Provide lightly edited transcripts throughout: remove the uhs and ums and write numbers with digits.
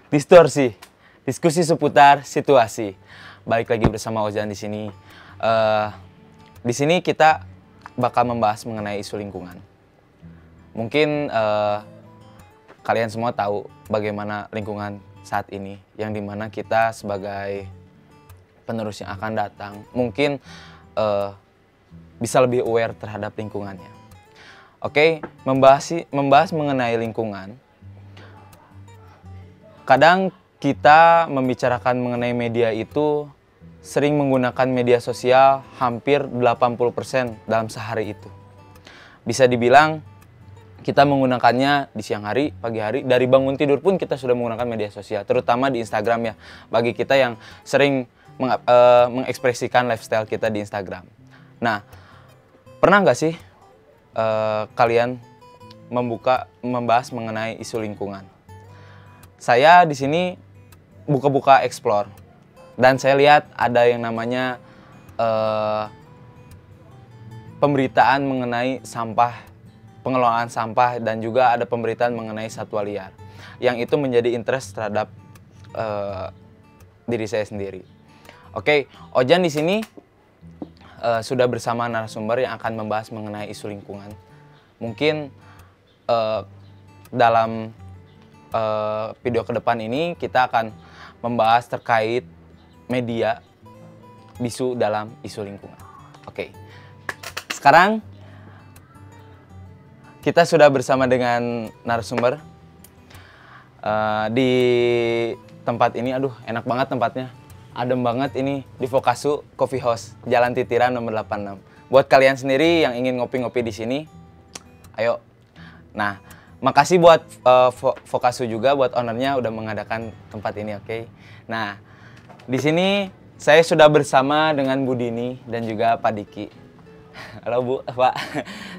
Distorsi, diskusi seputar situasi. Balik lagi bersama Ozan di sini. Di sini kita bakal membahas mengenai isu lingkungan. Mungkin kalian semua tahu bagaimana lingkungan saat ini, yang dimana kita sebagai penerus yang akan datang mungkin bisa lebih aware terhadap lingkungannya. Oke, membahas mengenai lingkungan. Kadang kita membicarakan mengenai media itu sering menggunakan media sosial hampir 80% dalam sehari itu. Bisa dibilang kita menggunakannya di siang hari, pagi hari, dari bangun tidur pun kita sudah menggunakan media sosial, terutama di Instagram ya, bagi kita yang sering mengekspresikan lifestyle kita di Instagram. Nah, pernah nggak sih kalian membahas mengenai isu lingkungan? Saya di sini buka-buka explore dan saya lihat ada yang namanya pemberitaan mengenai sampah, pengelolaan sampah, dan juga ada pemberitaan mengenai satwa liar yang itu menjadi interest terhadap diri saya sendiri. Oke, Ojan di sini sudah bersama narasumber yang akan membahas mengenai isu lingkungan. Mungkin dalam video ke depan ini kita akan membahas terkait media bisu dalam isu lingkungan. Oke, sekarang kita sudah bersama dengan narasumber di tempat ini. Aduh, enak banget tempatnya, adem banget ini di Vokasu Coffee House, Jalan Titiran nomor 86. Buat kalian sendiri yang ingin ngopi-ngopi di sini, ayo. Nah, makasih buat Vokasu juga, buat ownernya udah mengadakan tempat ini, oke. Nah, di sini saya sudah bersama dengan Bu Dini dan juga Pak Diki. Halo Bu, Pak.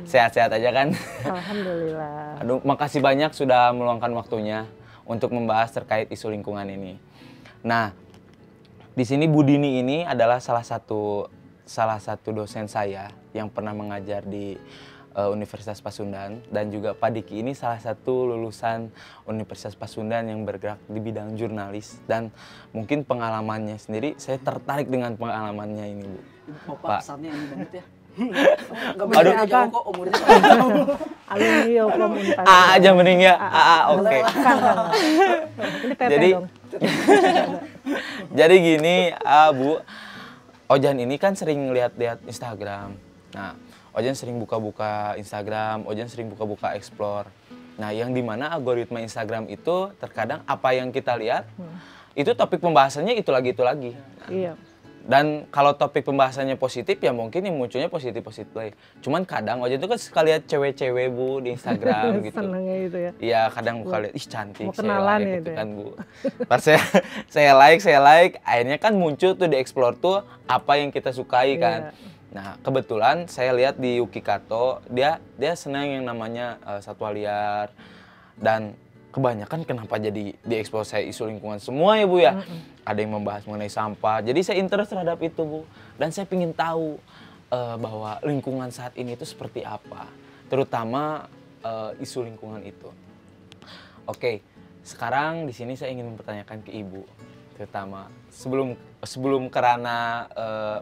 Sehat-sehat aja kan? Alhamdulillah. Aduh, makasih banyak sudah meluangkan waktunya untuk membahas terkait isu lingkungan ini. Nah, di sini Bu Dini ini adalah salah satu dosen saya yang pernah mengajar di Universitas Pasundan, dan juga Pak Diki ini salah satu lulusan Universitas Pasundan yang bergerak di bidang jurnalis, dan mungkin pengalamannya sendiri saya tertarik dengan pengalamannya ini, Bu. Pak, kesannya ini banget ya. Aduh, jauh kok umurnya. Alumni komunitas. Aja mending ya. Oke. Ini teteh Jadi dong. jadi gini, Bu, Ojan ini kan sering lihat-lihat Instagram. Nah, Ojan sering buka-buka Instagram, Ojan sering buka-buka explore. Nah, yang dimana algoritma Instagram itu terkadang apa yang kita lihat, itu topik pembahasannya itu lagi. Nah, Iya. dan kalau topik pembahasannya positif, ya mungkin yang munculnya positif-positif. Cuman kadang Ojan itu kan suka lihat cewek-cewek, Bu, di Instagram gitu. Senengnya itu ya. Iya, kadang buka lihat, ih cantik, Mau kenalan ya gitu itu ya? kan, Bu. Pas saya like, akhirnya kan muncul tuh di explore tuh apa yang kita sukai kan. Iya. Nah, kebetulan saya lihat di Yuki Kato, dia senang yang namanya satwa liar, dan kebanyakan kenapa jadi diekspos saya isu lingkungan semua ya, Bu ya. Ada yang membahas mengenai sampah, jadi saya interest terhadap itu, Bu. Dan saya ingin tahu bahwa lingkungan saat ini itu seperti apa, terutama isu lingkungan itu. Oke, sekarang di sini saya ingin mempertanyakan ke Ibu, terutama sebelum ke ranah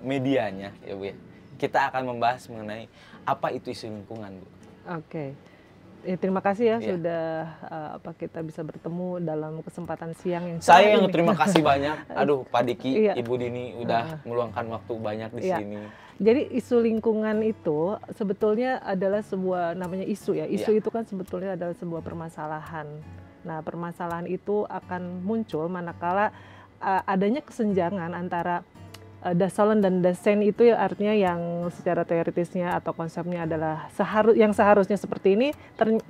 medianya ya, Bu ya. Kita akan membahas mengenai apa itu isu lingkungan, Bu. Oke. Ya, terima kasih ya Iya. sudah kita bisa bertemu dalam kesempatan siang yang Saya cerah yang ini. terima kasih banyak. Aduh, Pak Diki, Iya. Ibu Dini udah meluangkan waktu banyak di Iya. sini. Jadi isu lingkungan itu sebetulnya adalah sebuah namanya isu ya. Isu Iya. itu kan sebetulnya adalah sebuah permasalahan. Nah, permasalahan itu akan muncul manakala adanya kesenjangan antara dasalan dan dasen, itu ya artinya yang secara teoritisnya atau konsepnya adalah yang seharusnya seperti ini,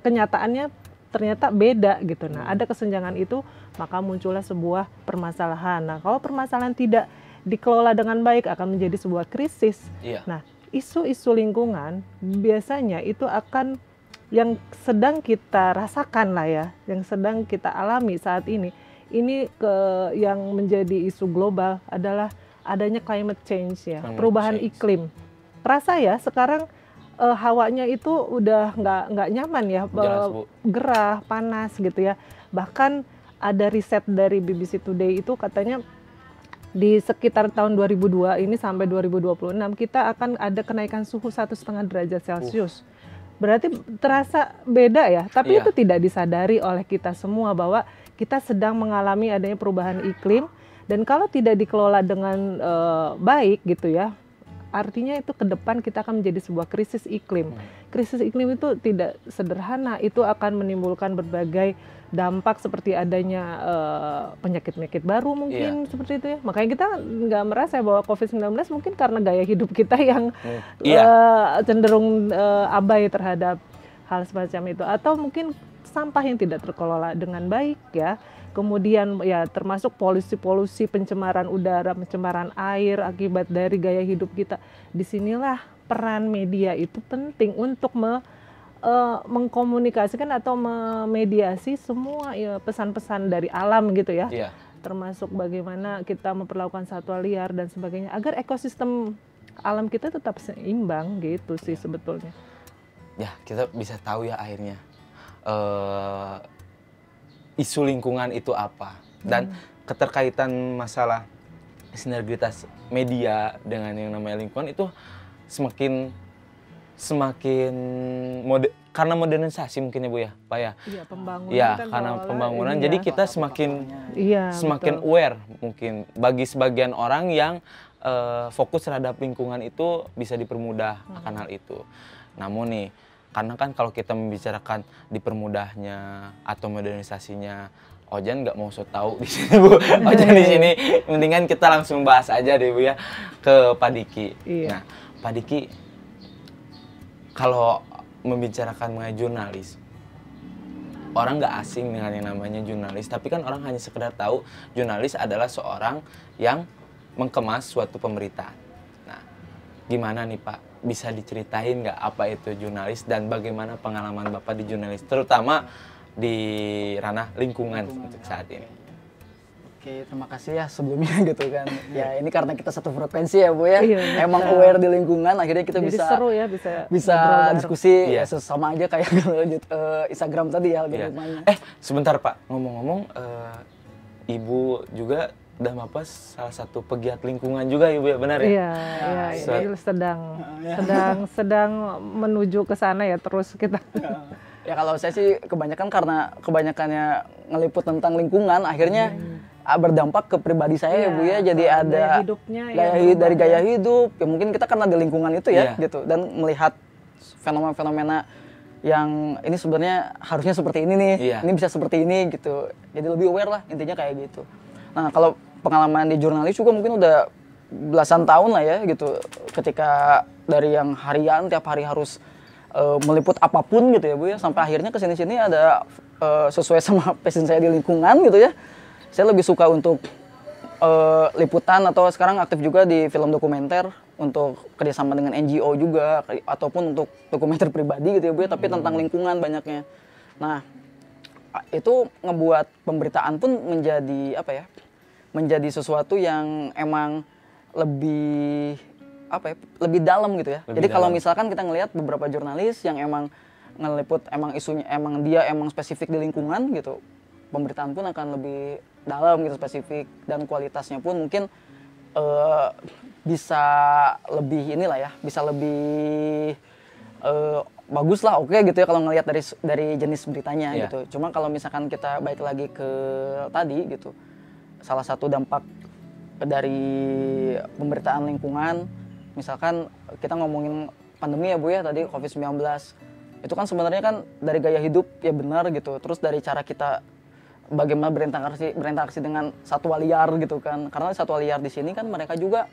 kenyataannya ternyata beda gitu. Nah, ada kesenjangan itu, maka muncullah sebuah permasalahan. Nah, kalau permasalahan tidak dikelola dengan baik akan menjadi sebuah krisis. Iya. Nah, isu-isu lingkungan biasanya itu akan yang sedang kita rasakan lah ya, yang sedang kita alami saat ini. Ini yang menjadi isu global adalah adanya climate change ya, perubahan iklim. Terasa ya sekarang hawanya itu udah nggak nyaman ya, Jelas, Bu. gerah, panas gitu ya. Bahkan ada riset dari BBC Today itu katanya di sekitar tahun 2002 ini sampai 2026 kita akan ada kenaikan suhu 1,5 derajat Celcius. Berarti terasa beda ya, tapi itu tidak disadari oleh kita semua bahwa kita sedang mengalami adanya perubahan iklim, dan kalau tidak dikelola dengan baik gitu ya, artinya itu ke depan kita akan menjadi sebuah krisis iklim. Krisis iklim itu tidak sederhana, itu akan menimbulkan berbagai dampak seperti adanya penyakit-penyakit baru mungkin seperti itu ya. Makanya kita nggak merasa bahwa COVID-19 mungkin karena gaya hidup kita yang cenderung abai terhadap hal semacam itu. Atau mungkin sampah yang tidak terkelola dengan baik ya. Kemudian ya termasuk polusi-polusi, pencemaran udara, pencemaran air akibat dari gaya hidup kita. Disinilah peran media itu penting untuk mengkomunikasikan atau memediasi semua ya, pesan-pesan dari alam gitu ya. Termasuk bagaimana kita memperlakukan satwa liar dan sebagainya agar ekosistem alam kita tetap seimbang gitu sih sebetulnya. Ya, kita bisa tahu ya akhirnya isu lingkungan itu apa, dan keterkaitan masalah sinergitas media dengan yang namanya lingkungan itu semakin karena modernisasi mungkin ya Bu ya, Pak ya. Iya, pembangunan. Iya, karena pembangunan jadi kita semakin aware mungkin bagi sebagian orang yang fokus terhadap lingkungan itu bisa dipermudah akan hal itu. Namun nih, karena kan kalau kita membicarakan dipermudahnya atau modernisasinya, Ojan nggak mau so tahu di sini Bu. Ojan di sini, mendingan kita langsung bahas aja deh Bu ya ke Pak Diki. Nah, Pak Diki, kalau membicarakan mengenai jurnalis, orang nggak asing dengan yang namanya jurnalis, tapi kan orang hanya sekedar tahu jurnalis adalah seorang yang mengemas suatu pemberitaan. Nah, gimana nih Pak? Bisa diceritain nggak apa itu jurnalis dan bagaimana pengalaman Bapak di jurnalis, terutama di ranah lingkungan untuk saat ini? Oke, terima kasih ya sebelumnya gitu kan. Ya ini karena kita satu frekuensi ya Bu ya. Emang betul. aware di lingkungan, akhirnya kita jadi bisa seru ya, bisa diskusi sama aja kayak lanjut Instagram tadi ya algoritmanya. Sebentar Pak, ngomong-ngomong, Ibu juga dan Bapak salah satu pegiat lingkungan juga Ibu ya, benar ya? Iya, jadi sedang menuju ke sana ya terus kita. Ya kalau saya sih karena kebanyakannya ngeliput tentang lingkungan, akhirnya berdampak ke pribadi saya ya Bu ya. Jadi ada gaya hidup, ya mungkin kita karena di lingkungan itu ya gitu, dan melihat fenomena-fenomena yang ini sebenarnya harusnya seperti ini nih, ini bisa seperti ini gitu. Jadi lebih aware lah intinya kayak gitu. Nah kalau pengalaman di jurnalis juga mungkin udah belasan tahun lah ya gitu, ketika dari yang harian tiap hari harus meliput apapun gitu ya Bu ya, sampai akhirnya kesini-sini ada sesuai sama passion saya di lingkungan gitu ya, saya lebih suka untuk liputan, atau sekarang aktif juga di film dokumenter untuk kerjasama dengan NGO juga, ataupun untuk dokumenter pribadi gitu ya Bu ya, tapi tentang lingkungan banyaknya. Nah itu ngebuat pemberitaan pun menjadi apa ya, menjadi sesuatu yang emang lebih lebih dalam gitu ya. Jadi kalau misalkan kita ngelihat beberapa jurnalis yang emang ngeliput emang isunya dia emang spesifik di lingkungan gitu, pemberitaan pun akan lebih dalam gitu, spesifik, dan kualitasnya pun mungkin bisa lebih bisa lebih bagus lah, oke gitu ya kalau ngelihat dari jenis beritanya gitu. Cuma kalau misalkan kita balik lagi ke tadi gitu, salah satu dampak dari pemberitaan lingkungan, misalkan kita ngomongin pandemi ya Bu ya, tadi COVID-19, itu kan sebenarnya kan dari gaya hidup ya benar gitu, terus dari cara kita bagaimana berinteraksi dengan satwa liar gitu kan, karena satwa liar di sini kan mereka juga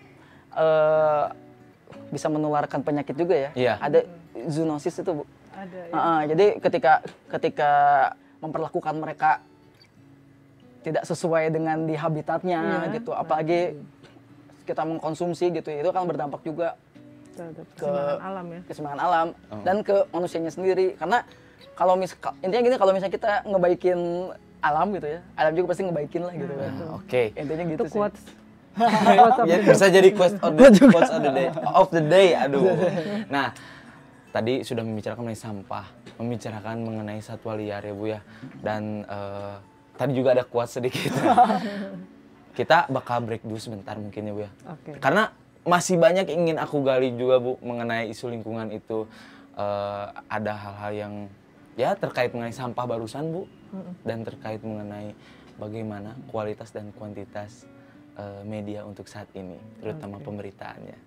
bisa menularkan penyakit juga ya. Ada zoonosis itu Bu. Ada, ya. Jadi ketika memperlakukan mereka tidak sesuai dengan di habitatnya gitu, apalagi kita mengkonsumsi gitu, itu akan berdampak juga ke keseimbangan alam dan ke manusianya sendiri. Karena kalau intinya gini, kalau misalnya kita ngebaikin alam gitu ya, alam juga pasti ngebaikin lah gitu kan. Intinya gitu itu sih. quotes. Bisa jadi quotes of the day. Aduh. Nah, tadi sudah membicarakan mengenai sampah, membicarakan mengenai satwa liar ya Bu ya, dan tadi juga ada quote sedikit. Kita bakal break dulu sebentar mungkin ya Bu ya. Oke. Karena masih banyak yang ingin aku gali juga Bu mengenai isu lingkungan itu. Ada hal-hal yang ya terkait mengenai sampah barusan Bu, dan terkait mengenai bagaimana kualitas dan kuantitas media untuk saat ini, terutama pemberitaannya.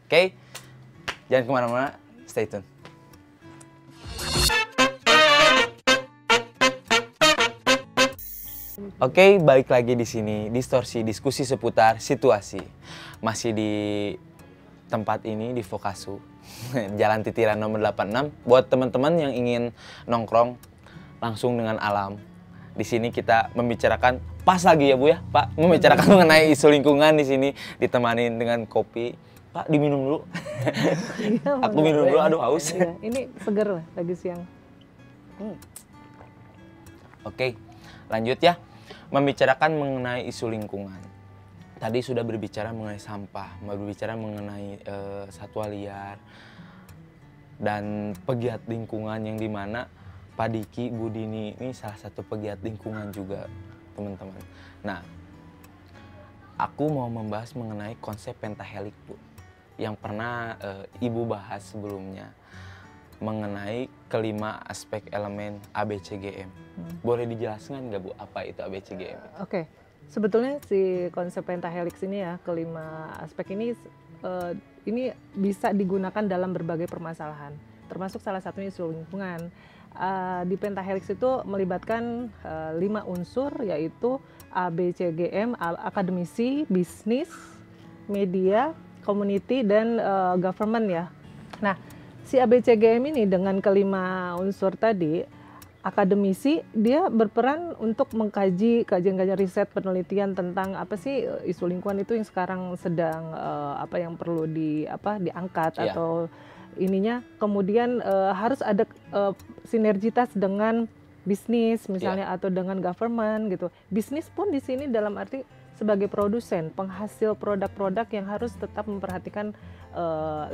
Oke, jangan kemana-mana, stay tune. Oke, balik lagi di sini, distorsi diskusi seputar situasi. Masih di tempat ini, di Vokasu, Jalan Titiran nomor 86. Buat teman-teman yang ingin nongkrong langsung dengan alam. Di sini kita membicarakan, pas lagi ya Bu ya, Pak, membicarakan mengenai isu lingkungan di sini, ditemani dengan kopi. Pak, diminum dulu. Iya, Aku minum dulu, aduh haus. Iya, ini seger lah lagi siang. Oke, lanjut ya. Membicarakan mengenai isu lingkungan. Tadi sudah berbicara mengenai sampah, berbicara mengenai satwa liar, dan pegiat lingkungan yang dimana Pak Diki, Bu Dini ini salah satu pegiat lingkungan juga, teman-teman. Nah, aku mau membahas mengenai konsep pentahelik, Bu, yang pernah Ibu bahas sebelumnya, mengenai kelima aspek elemen ABCGM. Boleh dijelaskan nggak Bu, apa itu ABCGM? Oke, sebetulnya si konsep pentahelix ini ya, kelima aspek ini bisa digunakan dalam berbagai permasalahan, termasuk salah satunya isu lingkungan. Di pentahelix itu melibatkan 5 unsur, yaitu ABCGM, akademisi, bisnis, media, community, dan government ya. Nah, si ABCGM ini dengan kelima unsur tadi, akademisi dia berperan untuk mengkaji kajian-kajian riset penelitian tentang apa sih isu lingkungan itu yang sekarang sedang apa yang perlu diangkat atau ininya. Kemudian harus ada sinergitas dengan bisnis misalnya atau dengan government gitu. Bisnis pun di sini dalam arti sebagai produsen, penghasil produk-produk yang harus tetap memperhatikan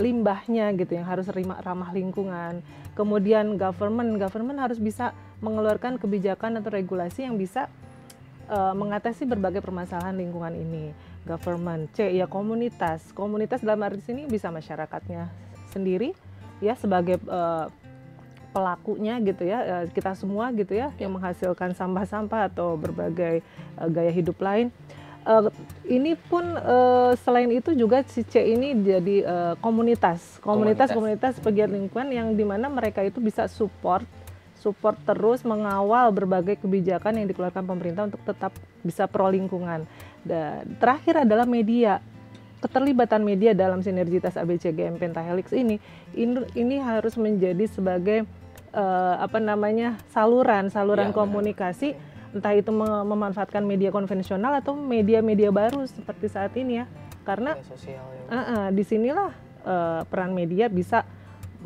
limbahnya gitu, yang harus ramah lingkungan. Kemudian government harus bisa mengeluarkan kebijakan atau regulasi yang bisa mengatasi berbagai permasalahan lingkungan ini. Government, ya komunitas dalam arti sini bisa masyarakatnya sendiri ya sebagai pelakunya gitu ya, kita semua gitu ya yang menghasilkan sampah-sampah atau berbagai gaya hidup lain. Ini pun selain itu juga si C ini jadi komunitas pegiat lingkungan yang dimana mereka itu bisa support terus mengawal berbagai kebijakan yang dikeluarkan pemerintah untuk tetap bisa pro lingkungan. Dan terakhir adalah media. Keterlibatan media dalam sinergitas ABCGM pentahelix ini harus menjadi sebagai saluran komunikasi, entah itu memanfaatkan media konvensional atau media-media baru seperti saat ini ya. Karena disinilah peran media bisa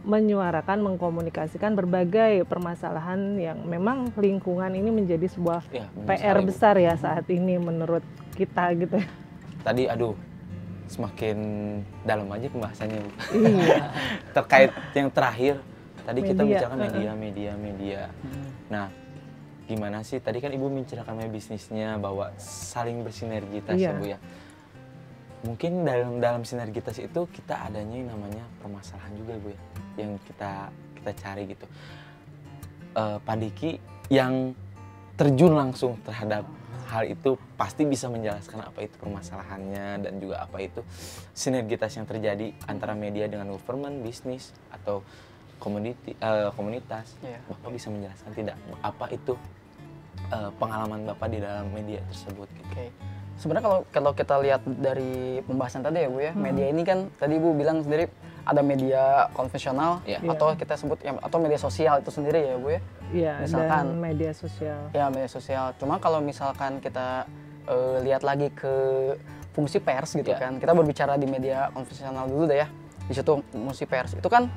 menyuarakan, mengkomunikasikan berbagai permasalahan yang memang lingkungan ini menjadi sebuah PR besar ya saat ini menurut kita gitu. Tadi semakin dalam aja pembahasannya Bu. Iya. Terkait yang terakhir tadi media, kita bicara media. Nah, gimana sih tadi kan Ibu menceritakan bisnisnya bahwa saling bersinergitas ya Bu ya. Mungkin dalam sinergitas itu kita adanya yang namanya permasalahan juga Bu ya, yang kita cari gitu. Pak Diki yang terjun langsung terhadap hal itu pasti bisa menjelaskan apa itu permasalahannya dan juga apa itu sinergitas yang terjadi antara media dengan government, bisnis atau komunitas. Bapak bisa menjelaskan tidak apa itu pengalaman Bapak di dalam media tersebut gitu. Sebenarnya kalau kita lihat dari pembahasan tadi ya Bu ya, media ini kan tadi Ibu bilang sendiri ada media konvensional atau kita sebut atau media sosial itu sendiri ya Bu ya. Iya, misalkan dan media sosial. Ya, media sosial. Cuma kalau misalkan kita lihat lagi ke fungsi pers gitu kan. Kita berbicara di media konvensional dulu deh ya. Di situ fungsi pers itu kan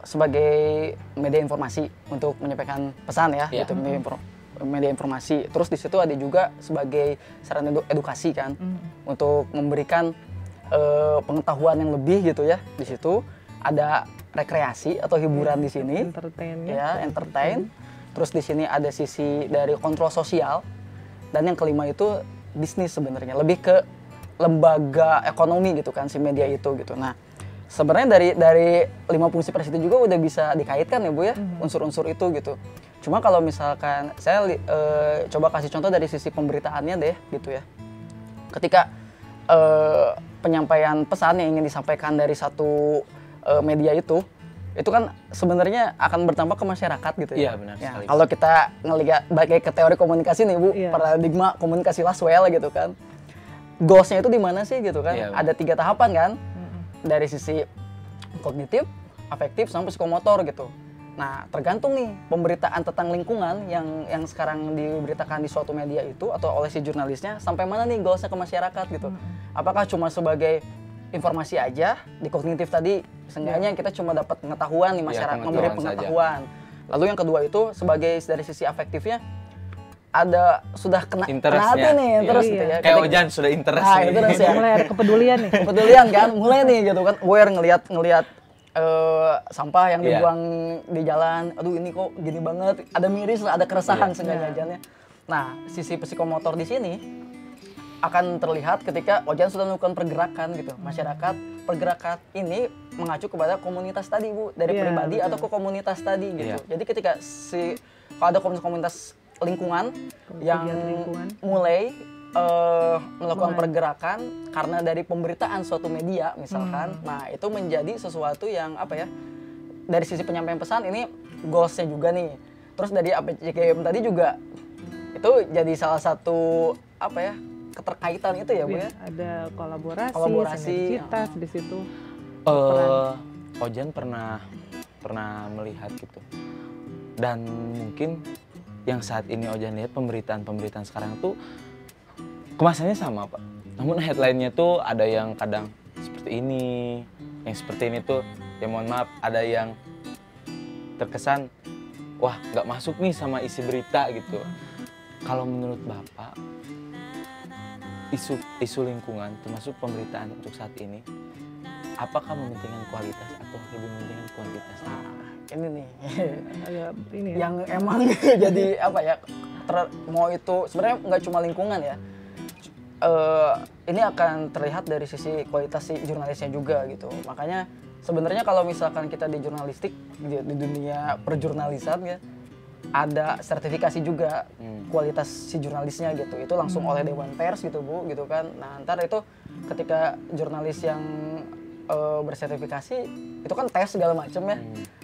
sebagai media informasi untuk menyampaikan pesan ya, gitu, media informasi. Terus di situ ada juga sebagai sarana edukasi kan, untuk memberikan pengetahuan yang lebih gitu ya. Di situ ada rekreasi atau hiburan di sini, entertain. Terus di sini ada sisi dari kontrol sosial. Dan yang kelima itu bisnis sebenarnya, lebih ke lembaga ekonomi gitu kan si media itu gitu. Nah, sebenarnya dari 5 fungsi pers itu juga udah bisa dikaitkan ya Bu ya, unsur-unsur itu gitu. Cuma kalau misalkan saya coba kasih contoh dari sisi pemberitaannya deh gitu ya. Ketika penyampaian pesan yang ingin disampaikan dari satu media itu kan sebenarnya akan berdampak ke masyarakat gitu ya. Iya benar Ya, sekali. kalau kita ngelihat balik ke teori komunikasi nih Bu, paradigma komunikasi Laswell gitu kan. Goals-nya itu di mana sih gitu kan? Iya, Ada 3 tahapan kan? Dari sisi kognitif, afektif, sampai psikomotor gitu. Nah, tergantung nih pemberitaan tentang lingkungan yang sekarang diberitakan di suatu media itu atau oleh si jurnalisnya sampai mana nih goalsnya ke masyarakat gitu. Apakah cuma sebagai informasi aja di kognitif tadi, seenggaknya kita cuma dapat pengetahuan nih masyarakat, memberi pengetahuan. Lalu yang kedua itu sebagai dari sisi afektifnya ada sudah kena hati nih terus gitu ya. Kayak Ojan sudah interest nah, nih. Interest ya. Mulai ada kepedulian nih. Kepedulian kan, mulai nih gitu kan. Aware ngelihat sampah yang dibuang di jalan. Aduh ini kok gini banget. Ada miris, ada keresahan seenggaknya Ojannya. Nah, sisi psikomotor di sini akan terlihat ketika Ojan sudah melakukan pergerakan gitu. Masyarakat pergerakan ini mengacu kepada komunitas tadi Bu, dari pribadi atau ke komunitas tadi gitu. Jadi ketika kalau ada komunitas lingkungan yang mulai melakukan pergerakan karena dari pemberitaan suatu media misalkan, nah itu menjadi sesuatu yang apa ya, dari sisi penyampaian pesan ini goalsnya juga nih. Terus dari APCKM tadi juga itu jadi salah satu apa ya, keterkaitan itu ya Bu ya. Ada kolaborasi, sinergitas di situ. Ojan pernah melihat gitu. Dan mungkin yang saat ini Ojan lihat pemberitaan sekarang tuh kemasannya sama Pak. Namun headline-nya tuh ada yang kadang seperti ini, yang seperti ini tuh ya mohon maaf ada yang terkesan wah nggak masuk nih sama isi berita gitu. Kalau menurut Bapak isu lingkungan termasuk pemberitaan untuk saat ini apakah mementingkan kualitas atau lebih mementingkan kuantitas? Ini nih ini yang emang jadi apa ya, mau itu sebenarnya nggak cuma lingkungan ya, ini akan terlihat dari sisi kualitas si jurnalisnya juga gitu. Makanya sebenarnya kalau misalkan kita di jurnalistik di dunia perjurnalisan ya ada sertifikasi juga kualitas si jurnalisnya gitu, itu langsung oleh Dewan Pers gitu Bu gitu kan. Nah ntar itu ketika jurnalis yang bersertifikasi itu kan tes segala macam ya.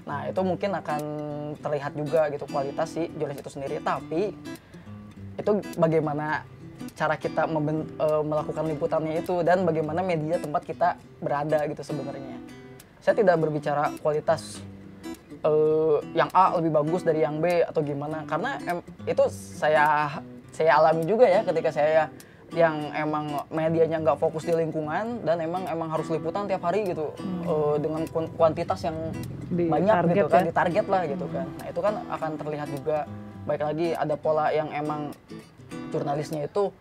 Nah itu mungkin akan terlihat juga gitu kualitas si jurnalis itu sendiri. Tapi itu bagaimana cara kita melakukan liputannya itu dan bagaimana media tempat kita berada gitu sebenarnya. Saya tidak berbicara kualitas yang A lebih bagus dari yang B atau gimana, karena itu saya alami juga ya ketika saya yang emang medianya nggak fokus di lingkungan dan emang harus liputan tiap hari gitu dengan kuantitas yang banyak gitu kan, ditarget lah gitu kan. Nah itu kan akan terlihat juga baik lagi ada pola yang emang jurnalisnya itu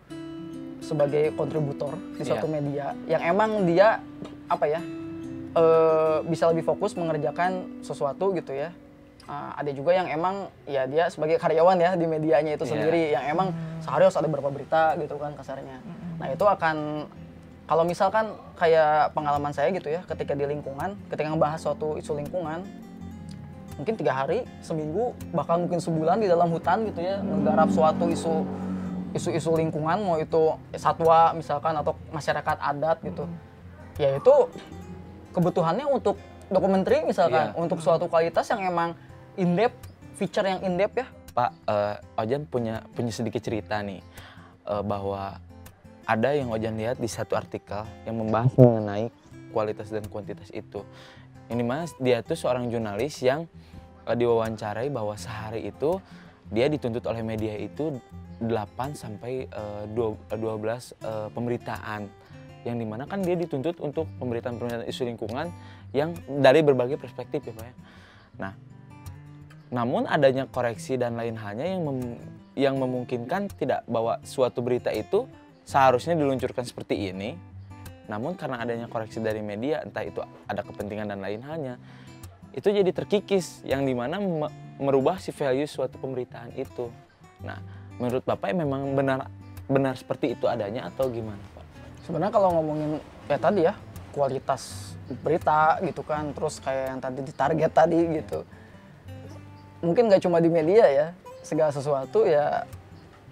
sebagai kontributor di suatu media yang emang dia apa ya bisa lebih fokus mengerjakan sesuatu gitu ya. Ada juga yang emang ya dia sebagai karyawan ya di medianya itu sendiri yang emang sehari harus ada berapa berita gitu kan kasarnya. Nah itu akan kalau misalkan kayak pengalaman saya gitu ya ketika di lingkungan, ketika ngebahas suatu isu lingkungan mungkin 3 hari, seminggu, bahkan mungkin sebulan di dalam hutan gitu ya menggarap suatu isu lingkungan, mau itu satwa misalkan atau masyarakat adat gitu. Ya itu kebutuhannya untuk dokumenter misalkan, untuk suatu kualitas yang emang in-depth, feature yang in-depth ya. Pak, Ojan punya sedikit cerita nih, bahwa ada yang Ojan lihat di satu artikel yang membahas mengenai kualitas dan kuantitas itu. Ini mas, dia tuh seorang jurnalis yang diwawancarai bahwa sehari itu dia dituntut oleh media itu 8 sampai 12 pemberitaan. Yang dimana kan dia dituntut untuk pemberitaan isu lingkungan yang dari berbagai perspektif ya Pak ya. Nah, namun adanya koreksi dan lain halnya yang memungkinkan tidak bahwa suatu berita itu seharusnya diluncurkan seperti ini. Namun karena adanya koreksi dari media, entah itu ada kepentingan dan lain halnya, itu jadi terkikis yang dimana merubah si value suatu pemberitaan itu. Nah, menurut Bapak memang benar seperti itu adanya atau gimana Pak? Sebenarnya kalau ngomongin kayak tadi ya, kualitas berita gitu kan, terus kayak yang tadi di target tadi gitu. Mungkin nggak cuma di media ya, segala sesuatu ya.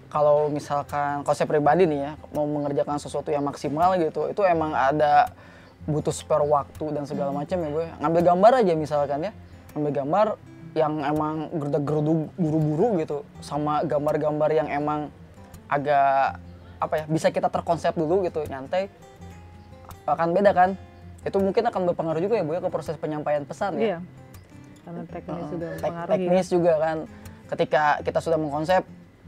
Kalau misalkan, kalau saya pribadi nih ya, mau mengerjakan sesuatu yang maksimal gitu, itu emang ada butuh spare waktu dan segala macam ya gue. Ngambil gambar aja misalkan ya, ngambil gambar yang emang geruduk buru-buru gitu, sama gambar-gambar yang emang agak apa ya, bisa kita terkonsep dulu gitu, nyantai, akan beda kan. Itu mungkin akan berpengaruh juga ya Bu ya ke proses penyampaian pesan ya. Iya. Karena teknis sudah mempengaruhi. Teknis juga kan. Ketika kita sudah mengkonsep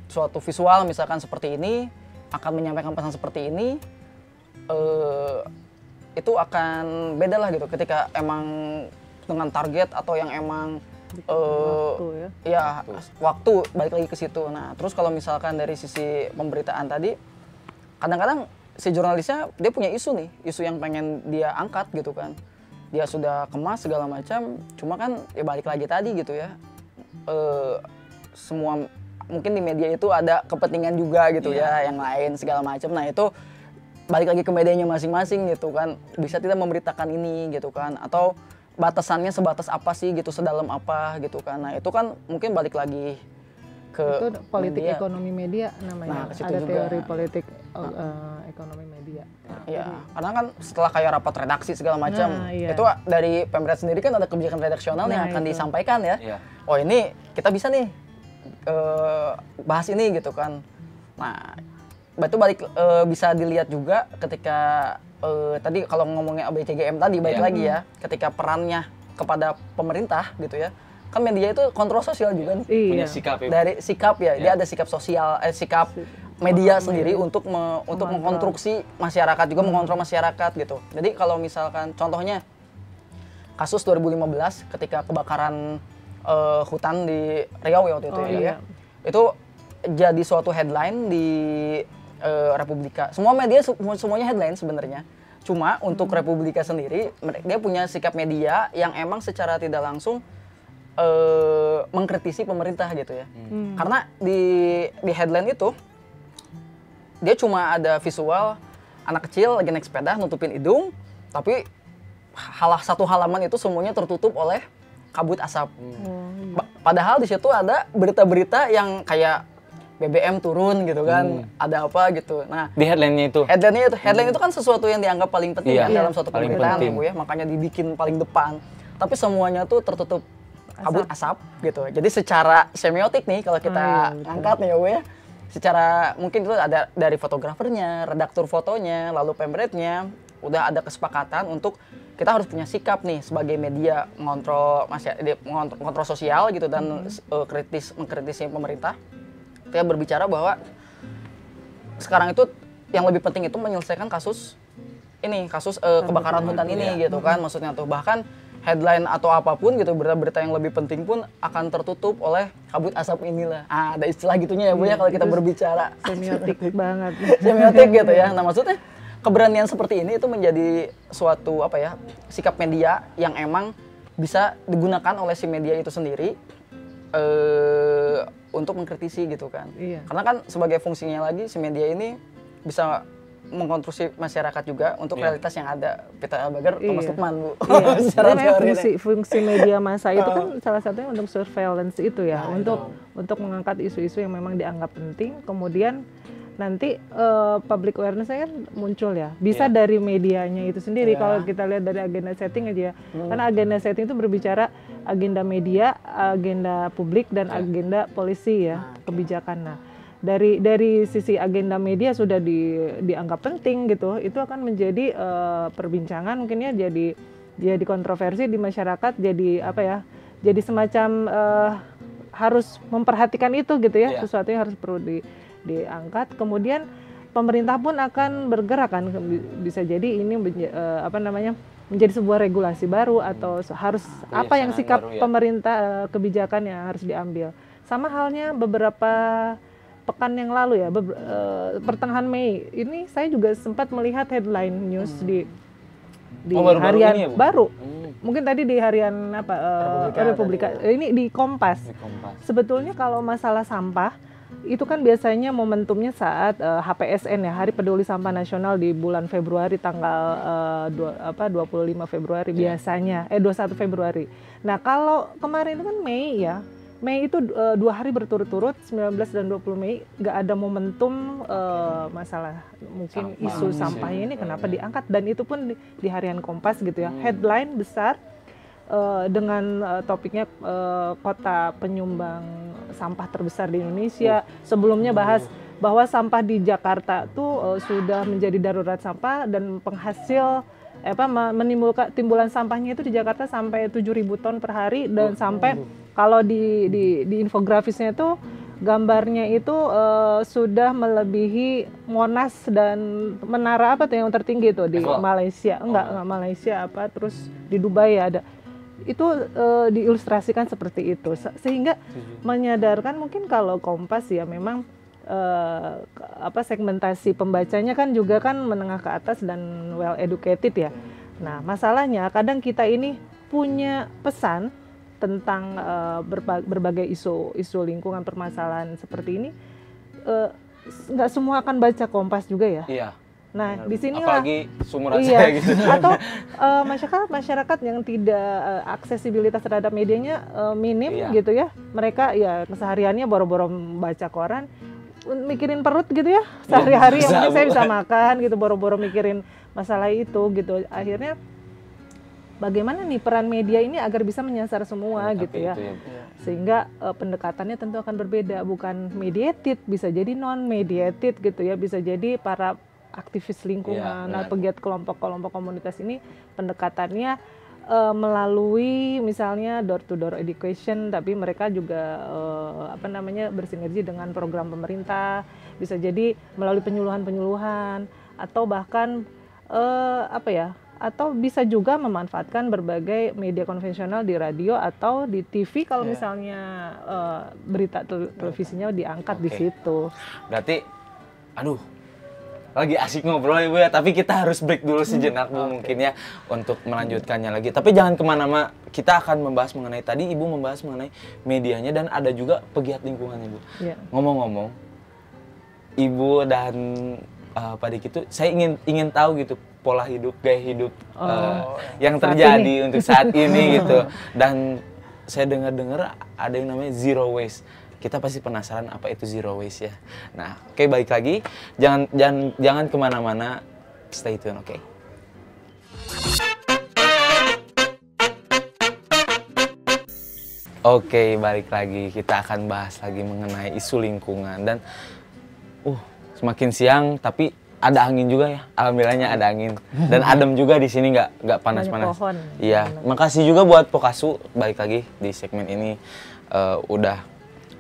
suatu visual misalkan seperti ini, akan menyampaikan pesan seperti ini, itu akan beda lah gitu ketika emang dengan target atau yang emang waktu ya. Waktu balik lagi ke situ. Nah, terus kalau misalkan dari sisi pemberitaan tadi, kadang-kadang si jurnalisnya dia punya isu nih, isu yang pengen dia angkat gitu kan. Dia sudah kemas segala macam, cuma kan ya balik lagi tadi gitu ya. Semua mungkin di media itu ada kepentingan juga gitu ya, yang lain segala macam. Nah, itu balik lagi ke medianya masing-masing gitu kan. Bisa tidak memberitakan ini gitu kan, atau batasannya sebatas apa sih gitu, sedalam apa gitu kan. Nah, itu kan mungkin balik lagi ke itu politik media. Ekonomi media namanya. Nah, ada juga teori politik ekonomi media. Iya, karena kan setelah kayak rapat redaksi segala macam, itu dari Pemret sendiri kan ada kebijakan redaksional yang akan disampaikan ya. Oh, ini kita bisa nih bahas ini gitu kan. Nah, itu balik bisa dilihat juga ketika tadi kalau ngomongin ABCGM tadi balik lagi ya, ketika perannya kepada pemerintah gitu ya. Kan media itu kontrol sosial juga nih. Punya sikap ya. Dari sikap ya, dia ada sikap sosial, sikap media sendiri untuk mengkonstruksi masyarakat juga, mengontrol masyarakat gitu. Jadi kalau misalkan contohnya kasus 2015 ketika kebakaran hutan di Riau ya waktu itu ya. Itu jadi suatu headline di Republika. Semua media semuanya headline sebenarnya. Cuma untuk Republika sendiri dia punya sikap media yang emang secara tidak langsung mengkritisi pemerintah gitu ya. Karena di headline itu dia cuma ada visual anak kecil lagi naik sepeda nutupin hidung, tapi satu halaman itu semuanya tertutup oleh kabut asap. Padahal di situ ada berita-berita yang kayak BBM turun gitu kan, ada apa gitu. Nah, di headline-nya itu. Headline itu kan sesuatu yang dianggap paling penting kan dalam suatu pemberitaan ya, makanya dibikin paling depan. Tapi semuanya tuh tertutup kabut asap gitu. Jadi secara semiotik nih kalau kita angkat nih ya Bu ya. Secara mungkin itu ada dari fotografernya, redaktur fotonya, lalu pemretnya udah ada kesepakatan untuk kita harus punya sikap nih sebagai media mengontrol sosial gitu dan mengkritisi pemerintah. Kita berbicara bahwa sekarang itu yang lebih penting itu menyelesaikan kasus kebakaran hutan ini gitu kan, maksudnya tuh bahkan headline atau apapun gitu, berita-berita yang lebih penting pun akan tertutup oleh kabut asap inilah. Ada istilah gitunya ya Bu ya kalau kita berbicara. Semiotik banget. Semiotik gitu ya. Nah, maksudnya keberanian seperti ini itu menjadi suatu sikap media yang emang bisa digunakan oleh si media itu sendiri untuk mengkritisi gitu kan. Karena kan sebagai fungsinya lagi si media ini bisa mengkonstruksi masyarakat juga untuk realitas yang ada. Peter Bager, Thomas Lukman Bu. Fungsi media massa itu kan salah satunya untuk surveillance itu ya, untuk mengangkat isu-isu yang memang dianggap penting, kemudian nanti public awareness-nya kan muncul ya. Bisa dari medianya itu sendiri. Kalau kita lihat dari agenda setting aja ya. Karena agenda setting itu berbicara agenda media, agenda publik, dan agenda polisi ya, kebijakan. Nah, dari sisi agenda media sudah dianggap penting gitu, itu akan menjadi perbincangan mungkin ya, jadi kontroversi di masyarakat, jadi semacam harus memperhatikan itu gitu ya, sesuatu yang harus perlu diangkat. Kemudian pemerintah pun akan bergerak kan, bisa jadi ini menjadi sebuah regulasi baru atau harus apa yang sikap pemerintah, kebijakan yang harus diambil. Sama halnya beberapa pekan yang lalu ya, pertengahan Mei ini saya juga sempat melihat headline news di harian baru. Mungkin tadi di harian Republika ini di Kompas. Sebetulnya kalau masalah sampah itu kan biasanya momentumnya saat HPSN ya, Hari Peduli Sampah Nasional di bulan Februari tanggal 25 Februari biasanya, 21 Februari. Nah kalau kemarin itu kan Mei ya, Mei itu 2 hari berturut-turut, 19 dan 20 Mei nggak ada momentum masalah mungkin isu sampahnya ini kenapa diangkat, dan itu pun di harian Kompas gitu ya, headline besar dengan topiknya kota penyumbang sampah terbesar di Indonesia. Sebelumnya bahas bahwa sampah di Jakarta tuh sudah menjadi darurat sampah dan penghasil menimbulkan timbulan sampahnya itu di Jakarta sampai 7.000 ton per hari, dan sampai kalau di infografisnya itu gambarnya itu sudah melebihi Monas dan menara apa tuh yang tertinggi itu di Malaysia, enggak Malaysia terus di Dubai ada. Itu diilustrasikan seperti itu, sehingga menyadarkan mungkin kalau Kompas ya memang segmentasi pembacanya kan juga kan menengah ke atas dan well educated ya. Nah masalahnya kadang kita ini punya pesan tentang berbagai isu lingkungan, permasalahan seperti ini, nggak semua akan baca Kompas juga ya. Iya. Nah, di sini apalagi sumuran saya gitu. Atau masyarakat yang tidak aksesibilitas terhadap medianya minim gitu ya. Mereka ya kesehariannya boro-boro baca koran, mikirin perut gitu ya. Sehari-hari yang penting saya bisa makan gitu, boro-boro mikirin masalah itu gitu. Akhirnya bagaimana nih peran media ini agar bisa menyasar semua gitu ya. Sehingga pendekatannya tentu akan berbeda, bukan mediated, bisa jadi non mediated gitu ya, bisa jadi para aktivis lingkungan, pegiat kelompok-kelompok komunitas ini pendekatannya melalui misalnya door to door education, tapi mereka juga bersinergi dengan program pemerintah, bisa jadi melalui penyuluhan atau bahkan atau bisa juga memanfaatkan berbagai media konvensional di radio atau di TV kalau misalnya berita televisinya diangkat di situ. Berarti lagi asik ngobrol Ibu ya, tapi kita harus break dulu sejenak Bu mungkin ya untuk melanjutkannya lagi. Tapi jangan kemana-mana, kita akan membahas mengenai tadi Ibu membahas mengenai medianya dan ada juga pegiat lingkungan Ibu. Ngomong-ngomong, Ibu dan Pak Diki itu saya ingin tahu gitu pola hidup, gaya hidup yang terjadi untuk saat ini gitu. Dan saya dengar ada yang namanya zero waste. Kita pasti penasaran apa itu zero waste ya. Nah, oke, balik lagi. Jangan kemana-mana. Stay tune, oke? Oke, balik lagi. Kita akan bahas lagi mengenai isu lingkungan dan semakin siang tapi ada angin juga ya. Alhamdulillahnya ada angin dan adem juga di sini, nggak panas-panas. Iya. Makasih juga buat Pokasu, balik lagi di segmen ini udah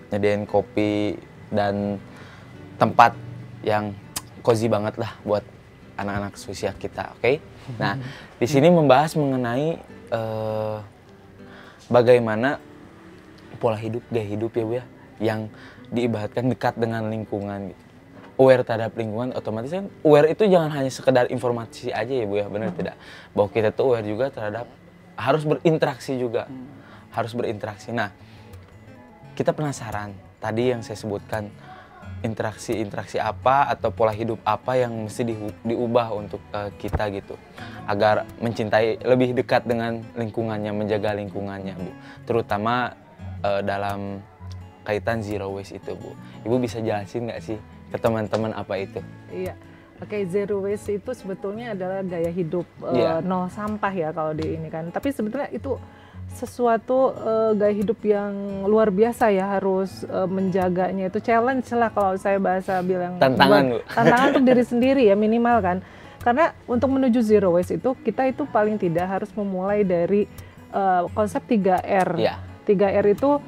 nyediain kopi dan tempat yang cozy banget lah buat anak-anak seusia kita, oke? Nah, di sini membahas mengenai bagaimana pola hidup, gaya hidup ya Bu ya, yang diibaratkan dekat dengan lingkungan gitu. Aware terhadap lingkungan, otomatis kan aware itu jangan hanya sekedar informasi aja ya Bu ya, benar tidak? Bahwa kita tuh aware juga terhadap, harus berinteraksi juga, harus berinteraksi. Nah, kita penasaran, tadi yang saya sebutkan, interaksi apa atau pola hidup apa yang mesti diubah untuk kita gitu, agar mencintai lebih dekat dengan lingkungannya, menjaga lingkungannya Bu, terutama dalam kaitan zero waste itu Bu. Ibu bisa jelasin nggak sih ke teman-teman apa itu? Iya, oke, zero waste itu sebetulnya adalah gaya hidup nol sampah ya kalau di ini kan, tapi sebetulnya itu sesuatu gaya hidup yang luar biasa ya, harus menjaganya, itu challenge lah kalau saya bahasa bilang, tantangan untuk diri sendiri ya minimal kan, karena untuk menuju zero waste itu kita itu paling tidak harus memulai dari konsep 3R. 3R itu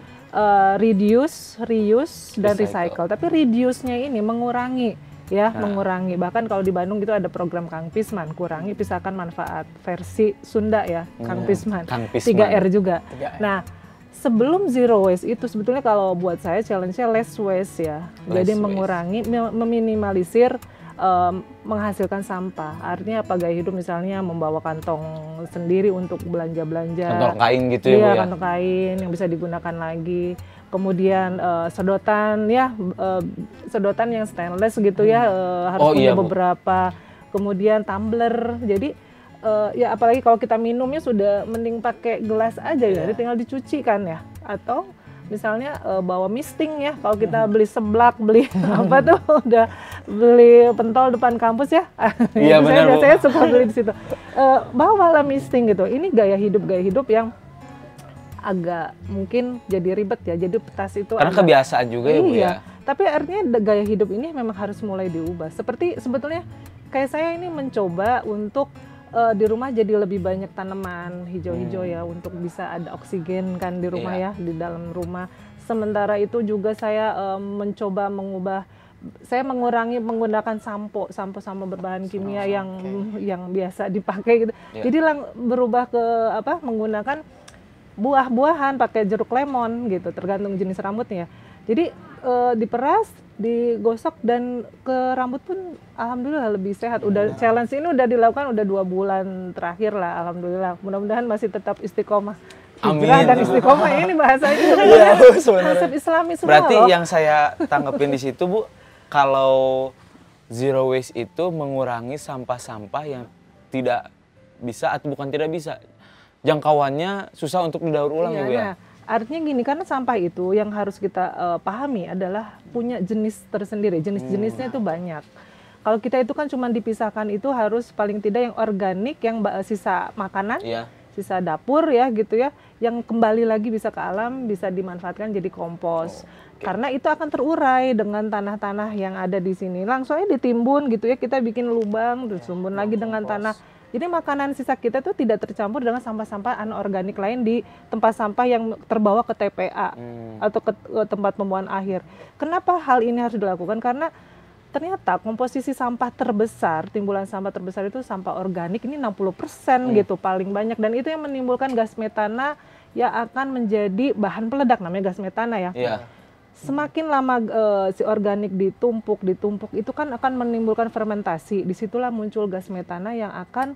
reduce, reuse, dan recycle. Tapi reduce-nya ini mengurangi ya, mengurangi. Bahkan kalau di Bandung itu ada program Kang Pisman, kurangi pisahkan manfaat, versi Sunda ya, Kang Pisman. 3R juga. 3R. Nah, sebelum zero waste itu sebetulnya kalau buat saya challenge-nya less waste ya. Jadi mengurangi, meminimalisir menghasilkan sampah. Artinya apa, gaya hidup misalnya membawa kantong sendiri untuk belanja-belanja. Kantong kain gitu ya, Bu ya? Kantong kain yang bisa digunakan lagi. Kemudian sedotan ya, sedotan yang stainless gitu ya, harus punya beberapa. Kemudian tumbler. Jadi ya apalagi kalau kita minumnya sudah mending pakai gelas aja ya, tinggal dicuci kan ya. Atau misalnya bawa misting ya, kalau kita beli seblak, beli apa tuh, udah beli pentol depan kampus ya. Iya benar, saya suka beli di situ. Bawalah misting gitu. Ini gaya hidup yang agak mungkin jadi ribet ya. Jadi tas itu karena kebiasaan juga ya, Bu ya. Tapi artinya gaya hidup ini memang harus mulai diubah. Seperti sebetulnya kayak saya ini mencoba untuk di rumah jadi lebih banyak tanaman hijau-hijau ya, untuk bisa ada oksigen kan di rumah ya, di dalam rumah. Sementara itu juga saya mencoba mengubah, saya mengurangi menggunakan sampo berbahan kimia yang biasa dipakai gitu. Jadi berubah ke menggunakan buah-buahan, pakai jeruk lemon gitu, tergantung jenis rambutnya. Jadi diperas, digosok, dan ke rambut pun alhamdulillah lebih sehat. Udah challenge ini udah dilakukan udah 2 bulan terakhir lah, alhamdulillah. Mudah-mudahan masih tetap istiqomah. Amin. Dan istiqomah ini bahasanya konsep Islami semua. Berarti yang saya tanggepin di situ, Bu, kalau zero waste itu mengurangi sampah-sampah yang tidak bisa atau bukan tidak bisa, jangkauannya susah untuk didaur ulang ya, Bu ya. Artinya gini, karena sampah itu yang harus kita pahami adalah punya jenis tersendiri, jenis-jenisnya itu banyak. Kalau kita itu kan cuma dipisahkan, itu harus paling tidak yang organik, yang sisa makanan, sisa dapur ya gitu ya, yang kembali lagi bisa ke alam, bisa dimanfaatkan jadi kompos. Karena itu akan terurai dengan tanah-tanah yang ada di sini. Langsung aja ditimbun gitu ya, kita bikin lubang, terus timbun lagi dengan tanah. Jadi makanan sisa kita tuh tidak tercampur dengan sampah-sampah anorganik lain di tempat sampah yang terbawa ke TPA atau ke tempat pembuangan akhir. Kenapa hal ini harus dilakukan? Karena ternyata komposisi sampah terbesar, timbulan sampah terbesar itu sampah organik, ini 60% gitu paling banyak. Dan itu yang menimbulkan gas metana yang akan menjadi bahan peledak, namanya gas metana ya. Semakin lama si organik ditumpuk itu kan akan menimbulkan fermentasi. Disitulah muncul gas metana yang akan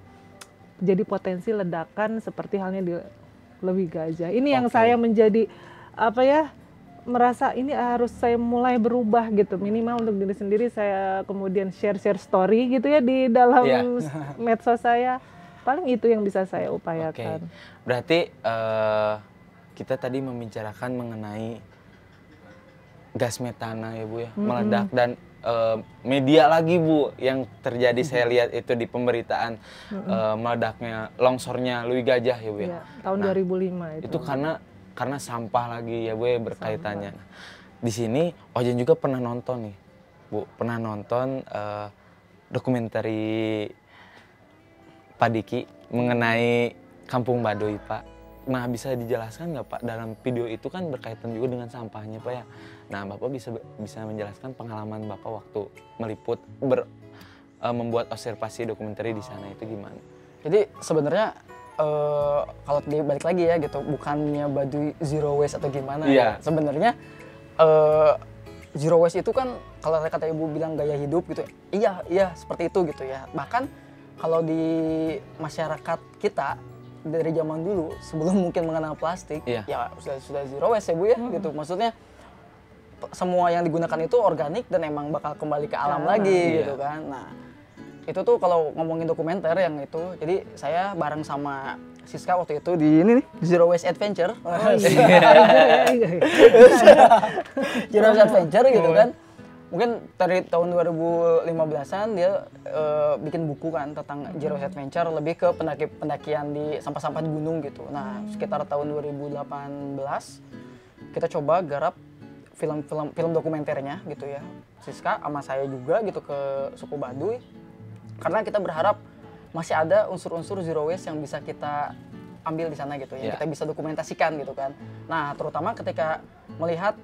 jadi potensi ledakan seperti halnya di Leuwi Gajah. Ini yang saya menjadi merasa ini harus saya mulai berubah gitu. Minimal untuk diri sendiri, saya kemudian share story gitu ya di dalam medsos saya. Paling itu yang bisa saya upayakan. Berarti kita tadi membicarakan mengenai gas metana ya, Bu ya, meledak, dan media lagi, Bu, yang terjadi saya lihat itu di pemberitaan meledaknya longsornya Leuwi Gajah ya, Bu ya. Tahun 2005 itu. Itu karena sampah lagi ya, Bu ya, berkaitannya. Nah, di sini Ojen juga pernah nonton nih, Bu, pernah nonton dokumenter Pak Diki mengenai Kampung Baduy, Pak. Nah, bisa dijelaskan nggak, Pak, dalam video itu kan berkaitan juga dengan sampahnya, Pak ya. Nah, Bapak bisa menjelaskan pengalaman Bapak waktu meliput, membuat observasi dokumenter di sana itu gimana? Jadi sebenarnya kalau dibalik lagi ya gitu, bukannya Baduy zero waste atau gimana ya. Sebenarnya zero waste itu kan kalau kata Ibu bilang gaya hidup gitu. Iya seperti itu gitu ya. Bahkan kalau di masyarakat kita dari zaman dulu sebelum mungkin mengenal plastik, ya sudah zero waste ya, Bu ya, gitu. Maksudnya semua yang digunakan itu organik dan emang bakal kembali ke alam lagi gitu kan. Nah, itu tuh kalau ngomongin dokumenter yang itu, jadi saya bareng sama Siska waktu itu di ini nih, Zero Waste Adventure. Zero Waste Adventure gitu kan. Mungkin dari tahun 2015-an dia bikin buku kan tentang Zero Waste Adventure, lebih ke pendakian di sampah-sampah di gunung gitu. Nah, sekitar tahun 2018 kita coba garap film dokumenternya gitu ya. Siska sama saya juga gitu ke suku Baduy. Karena kita berharap masih ada unsur-unsur zero waste yang bisa kita ambil di sana gitu ya. Kita bisa dokumentasikan gitu kan. Nah, terutama ketika melihat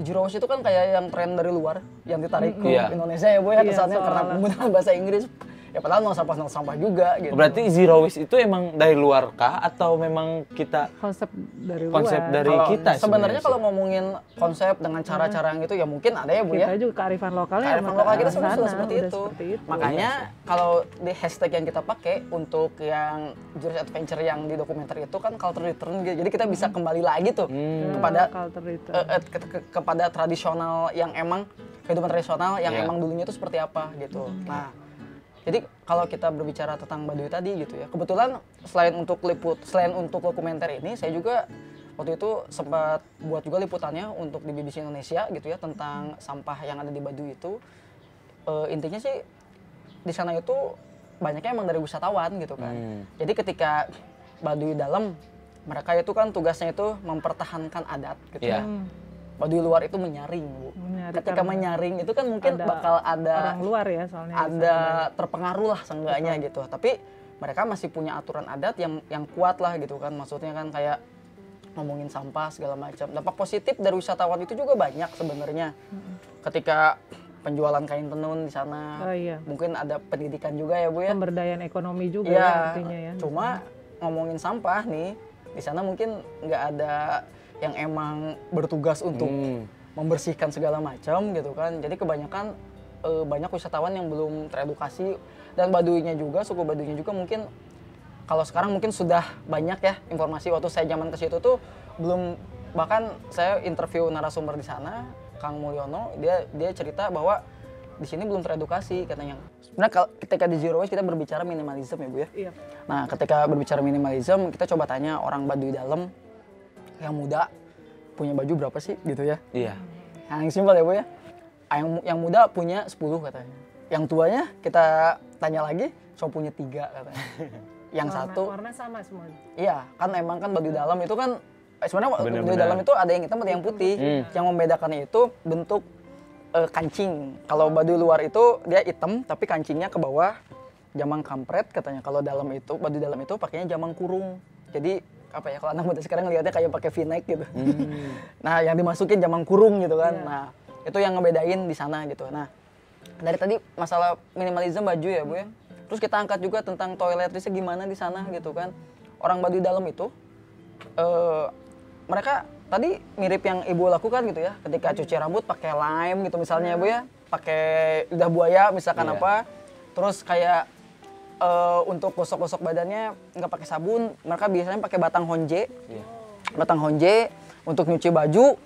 zero waste itu kan kayak yang tren dari luar yang ditarik ke Indonesia ya, Bu ya, kesannya karena menggunakan bahasa Inggris Ya padahal nol sampah juga gitu. Berarti zero waste itu emang dari luar kah atau memang kita konsep dari luar? Konsep dari kita sebenarnya kalau ngomongin konsep dengan cara-cara yang itu ya mungkin ada ya Bu ya. Kita juga kearifan lokalnya. Kearifan lokal kita sudah seperti udah itu. Seperti itu. Makanya kalau di hashtag yang kita pakai untuk yang Jurus Adventure yang di dokumenter itu kan culture return gitu. Jadi kita bisa kembali lagi tuh kepada kepada tradisional yang emang kehidupan tradisional yang emang dulunya itu seperti apa gitu. Nah, jadi kalau kita berbicara tentang Baduy tadi gitu ya, kebetulan selain untuk dokumenter ini, saya juga waktu itu sempat buat juga liputannya untuk di BBC Indonesia gitu ya tentang sampah yang ada di Baduy itu. Intinya sih di sana itu banyaknya emang dari wisatawan gitu kan. Jadi ketika Baduy dalam, mereka itu kan tugasnya itu mempertahankan adat gitu ya. Baduy luar itu menyaring, Bu. Ketika menyaring itu kan mungkin bakal ada orang luar ya soalnya. Ada terpengaruh lah seenggaknya gitu. Tapi mereka masih punya aturan adat yang kuat lah gitu kan. Maksudnya kan kayak ngomongin sampah segala macam. Dampak positif dari wisatawan itu juga banyak sebenarnya. Ketika penjualan kain tenun di sana, mungkin ada pendidikan juga ya Bu ya. Pemberdayaan ekonomi juga ya, artinya ya. Cuma ngomongin sampah nih, di sana mungkin nggak ada yang emang bertugas untuk membersihkan segala macam gitu kan. Jadi kebanyakan banyak wisatawan yang belum teredukasi dan Baduynya juga, suku Baduynya juga mungkin kalau sekarang mungkin sudah banyak ya informasi. Waktu saya zaman ke situ tuh belum, bahkan saya interview narasumber di sana, Kang Mulyono, dia cerita bahwa di sini belum teredukasi katanya. Sebenarnya ketika di Zero Waste kita berbicara minimalism ya Bu ya. Iya. Nah, ketika berbicara minimalism kita coba tanya orang Baduy dalam yang muda punya baju berapa sih gitu ya? Iya. Yang simpel ya Bu ya. Yang muda punya 10 katanya. Yang tuanya kita tanya lagi, cuma punya 3 katanya. Yang satu warna sama semua. Iya, kan emang kan Baduy dalam itu kan sebenarnya Baduy dalam itu ada yang hitam ada yang putih. Yang membedakannya itu bentuk kancing. Kalau Baduy luar itu dia hitam tapi kancingnya ke bawah jamang kampret katanya. Kalau dalam itu Baduy dalam itu pakainya jamang kurung. Jadi apa ya, kalau anak muda sekarang ngelihatnya kayak pakai V-neck gitu. Nah, yang dimasukin jamang kurung gitu kan. Nah, itu yang ngebedain di sana gitu. Nah, dari tadi masalah minimalism baju ya Bu ya. Terus kita angkat juga tentang toiletrisnya gimana di sana gitu kan. Orang Baduy dalam itu mereka tadi mirip yang Ibu lakukan gitu ya. Ketika cuci rambut pakai lime gitu misalnya ya Bu ya. Pakai lidah buaya misalkan apa. Terus kayak untuk gosok-gosok badannya nggak pakai sabun, mereka biasanya pakai batang honje. Batang honje untuk nyuci baju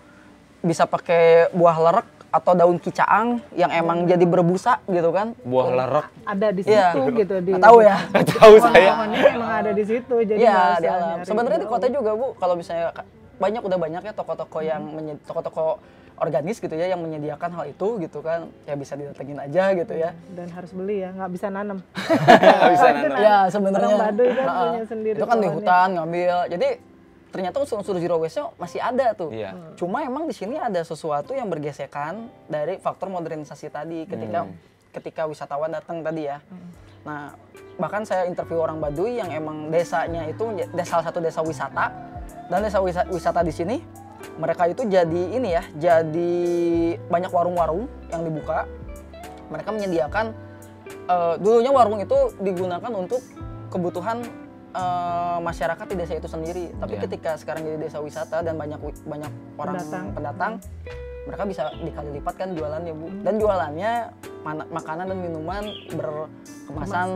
bisa pakai buah lerek atau daun kicaang yang emang jadi berbusa gitu kan. Buah lerek ada di situ gitu di. Nggak tahu ya. Nggak tahu saya. Pohonnya emang ada di situ jadi di alam. Sebenarnya di kota juga Bu, kalau misalnya udah banyak ya toko-toko yang toko-toko organis gitu ya yang menyediakan hal itu gitu kan, ya bisa didatengin aja gitu ya. Dan harus beli ya, nggak bisa nanam. Nggak bisa nanam. Ya sebenarnya. Orang Baduy kan punya sendiri. Itu kan di hutan ngambil. Jadi ternyata unsur-unsur zero waste-nya masih ada tuh. Cuma emang di sini ada sesuatu yang bergesekan dari faktor modernisasi tadi ketika wisatawan datang tadi ya. Nah, bahkan saya interview orang Baduy yang emang desanya itu salah satu desa wisata, dan desa wisata di sini mereka itu jadi ini ya, jadi banyak warung-warung yang dibuka. Mereka menyediakan dulunya warung itu digunakan untuk kebutuhan masyarakat di desa itu sendiri. Tapi ketika sekarang jadi desa wisata dan banyak orang pendatang, mereka bisa dikali lipat kan jualannya Bu. Dan jualannya makanan dan minuman berkemasan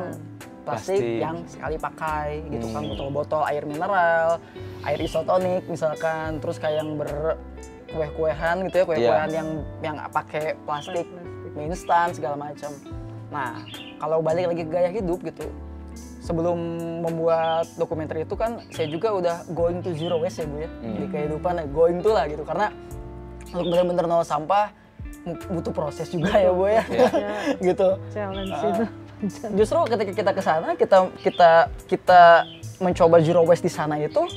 plastik yang sekali pakai gitu kan, botol-botol air mineral, air isotonik misalkan, terus kayak yang berkue-kuehan gitu ya, kue-kuehan yang pakai plastik mie instan segala macam. Nah, kalau balik lagi ke gaya hidup gitu, sebelum membuat dokumenter itu kan saya juga udah going to zero waste ya Bu ya, di kehidupan going to lah gitu, karena untuk benar-benar nol sampah butuh proses juga ya Bu ya, gitu. Challenge itu. Justru ketika kita ke sana, kita mencoba zero waste di sana itu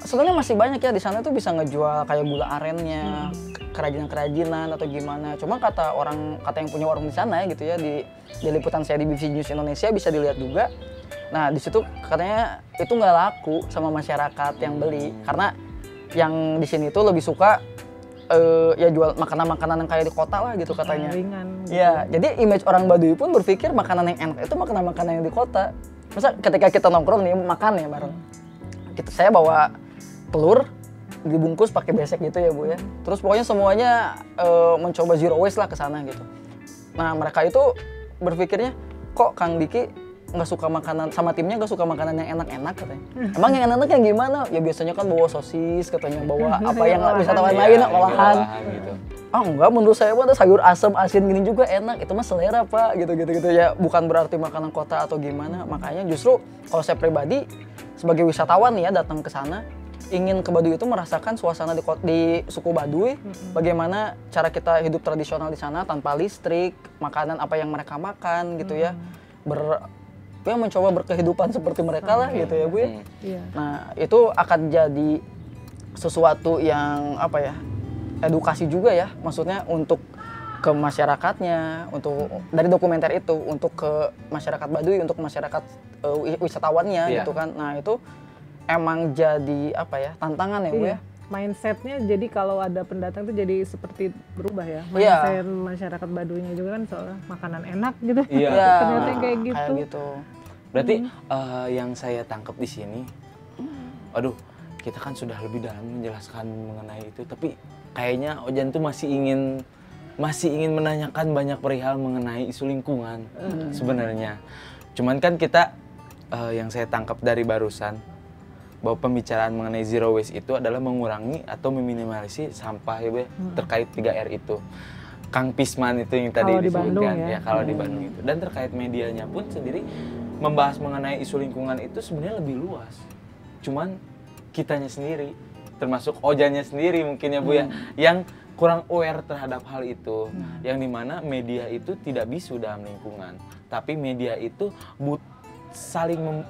sebenarnya masih banyak ya. Di sana tuh bisa ngejual kayak gula arennya, kerajinan-kerajinan atau gimana. Cuma kata yang punya warung di sana gitu ya, di liputan saya di BBC News Indonesia bisa dilihat juga. Nah, di situ katanya itu nggak laku sama masyarakat yang beli, karena yang di sini tuh lebih suka ya jual makanan-makanan yang kayak di kota lah gitu katanya. Ringan. Gitu. Ya, jadi image orang Baduy pun berpikir makanan yang enak itu makanan-makanan yang di kota. Masa ketika kita nongkrong nih makan ya bareng, saya bawa telur dibungkus pakai besek gitu ya Bu ya. Terus pokoknya semuanya mencoba zero waste lah ke sana gitu. Nah mereka itu berpikirnya kok Kang Diki nggak suka makanan, sama timnya nggak suka makanan yang enak-enak katanya. Emang yang enak-enak yang gimana? Ya biasanya kan bawa sosis katanya, bawa apa yang wisatawan lain olahan gitu. Ah enggak, menurut saya ada sayur asem asin gini juga enak, itu mah selera Pak, gitu ya. Bukan berarti makanan kota atau gimana. Makanya justru kalau saya pribadi sebagai wisatawan nih ya datang ke sana, ingin ke Baduy itu merasakan suasana di suku Baduy, bagaimana cara kita hidup tradisional di sana tanpa listrik, makanan apa yang mereka makan gitu ya. Ya mencoba berkehidupan seperti mereka lah gitu ya Bu ya. Nah itu akan jadi sesuatu yang apa ya, edukasi juga ya, maksudnya untuk ke masyarakatnya, untuk dari dokumenter itu untuk ke masyarakat Baduy, untuk masyarakat wisatawannya gitu kan. Nah itu emang jadi apa ya, tantangan ya Bu ya. Mindsetnya jadi kalau ada pendatang tuh jadi seperti berubah ya. Mindset masyarakat Baduynya juga kan soal makanan enak gitu. Ternyata kayak gitu. Berarti yang saya tangkap di sini, aduh, kita kan sudah lebih dalam menjelaskan mengenai itu, tapi kayaknya Ojan tuh masih ingin menanyakan banyak perihal mengenai isu lingkungan sebenarnya. Cuman kan kita yang saya tangkap dari barusan, bahwa pembicaraan mengenai zero waste itu adalah mengurangi atau meminimalisir sampah ya Bu, terkait 3R itu. Kang Pisman itu yang tadi disebutkan ya kalau di Bandung itu. Dan terkait medianya pun sendiri membahas mengenai isu lingkungan itu sebenarnya lebih luas. Cuman kitanya sendiri, termasuk Ojannya sendiri mungkin ya Bu ya, yang kurang aware terhadap hal itu. Yang dimana media itu tidak bisu dalam lingkungan, tapi media itu saling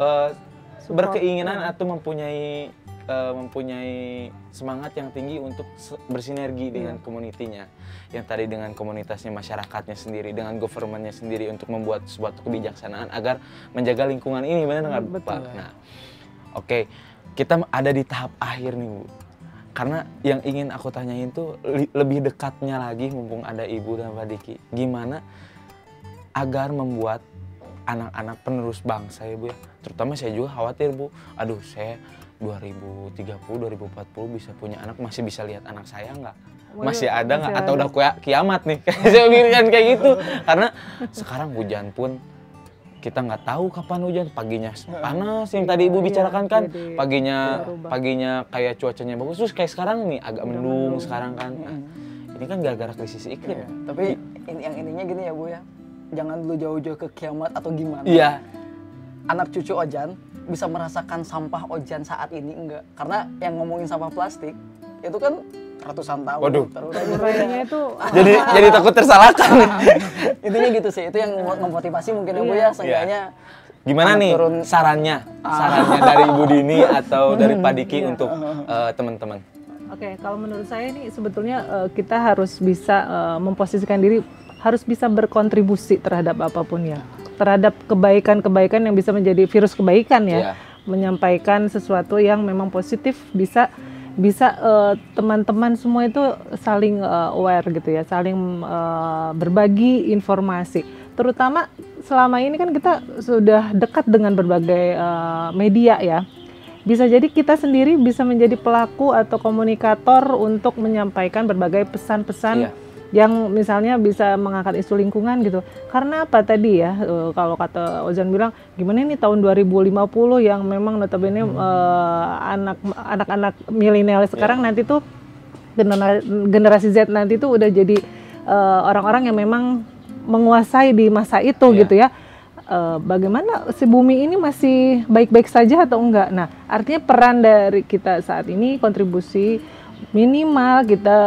berkeinginan atau mempunyai semangat yang tinggi untuk bersinergi dengan komunitinya. Yang tadi dengan komunitasnya, masyarakatnya sendiri, dengan governmentnya sendiri untuk membuat suatu kebijaksanaan agar menjaga lingkungan ini, benar nggak Pak? Nah, oke, kita ada di tahap akhir nih Bu. Karena yang ingin aku tanyain tuh lebih dekatnya lagi, mumpung ada Ibu dan Pak Diki. Gimana agar membuat anak-anak penerus bangsa ya Bu ya. Terutama saya juga khawatir Bu, aduh saya 2030, 2040 bisa punya anak, masih bisa lihat anak saya nggak? Masih ada nggak? Atau udah kiamat nih? Saya pikirkan kayak gitu. Karena sekarang hujan pun kita nggak tahu kapan hujan. Paginya panas yang tadi Ibu bicarakan kan, paginya kayak cuacanya bagus, terus kayak sekarang nih agak mendung sekarang kan. Nah, ini kan gara-gara krisis iklim. Tapi yang ininya gini ya Bu ya, jangan dulu jauh-jauh ke kiamat atau gimana. Iya. Anak cucu Ojan bisa merasakan sampah Ojan saat ini enggak? Karena yang ngomongin sampah plastik itu kan ratusan tahun. Waduh. Kayaknya itu jadi takut tersalahkan. Intinya gitu sih, itu yang memotivasi mungkin ya Bu ya, seenggaknya. Gimana nih sarannya dari Ibu Dini atau dari Pak Diki untuk teman-teman? Oke, kalau menurut saya ini sebetulnya kita harus bisa memposisikan diri, harus bisa berkontribusi terhadap apapun ya, terhadap kebaikan-kebaikan yang bisa menjadi virus kebaikan ya, menyampaikan sesuatu yang memang positif, bisa teman-teman semua itu saling aware gitu ya, saling berbagi informasi. Terutama selama ini kan kita sudah dekat dengan berbagai media ya. Bisa jadi kita sendiri bisa menjadi pelaku atau komunikator untuk menyampaikan berbagai pesan-pesan yang misalnya bisa mengangkat isu lingkungan gitu. Karena apa tadi ya, kalau kata Ojan bilang, gimana nih tahun 2050 yang memang notabene anak-anak milenial sekarang nanti tuh generasi Z nanti tuh udah jadi orang-orang yang memang menguasai di masa itu gitu ya. Bagaimana si bumi ini masih baik-baik saja atau enggak? Nah, artinya peran dari kita saat ini, kontribusi minimal kita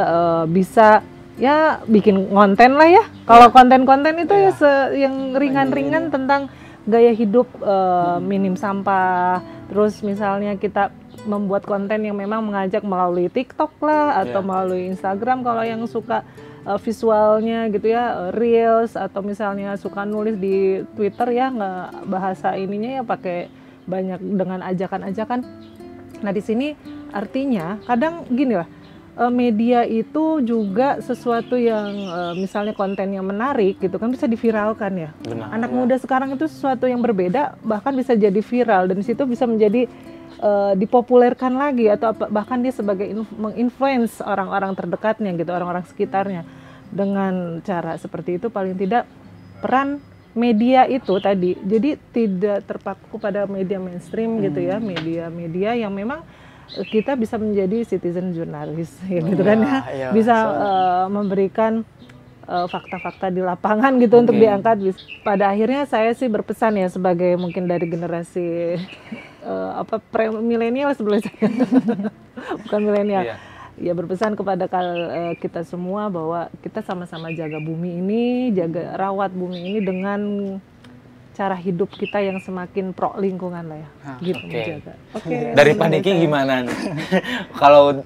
bisa ya bikin konten lah ya. Kalau konten-konten itu ya yang ringan-ringan tentang gaya hidup minim sampah. Terus misalnya kita membuat konten yang memang mengajak melalui TikTok lah atau melalui Instagram kalau yang suka visualnya gitu ya, reels, atau misalnya suka nulis di Twitter ya, nggak bahasa ininya ya pakai banyak dengan ajakan-ajakan. Nah di sini artinya kadang gini lah, media itu juga sesuatu yang misalnya konten yang menarik gitu kan bisa diviralkan ya. Benar. Anak muda sekarang itu sesuatu yang berbeda bahkan bisa jadi viral dan di situ bisa menjadi dipopulerkan lagi atau bahkan dia sebagai menginfluence orang-orang terdekatnya gitu, orang-orang sekitarnya. Dengan cara seperti itu paling tidak peran media itu tadi jadi tidak terpaku pada media mainstream gitu ya, media-media yang memang kita bisa menjadi citizen jurnalis ya gitu kan ya, bisa memberikan fakta-fakta di lapangan gitu untuk diangkat. Pada akhirnya saya sih berpesan ya sebagai mungkin dari generasi milenial sebelum saya bukan milenial. Ya berpesan kepada kita semua bahwa kita sama-sama jaga bumi ini, rawat bumi ini dengan cara hidup kita yang semakin pro lingkungan lah ya, gitu menjaga. Dari Pak Diki gimana nih? Kalau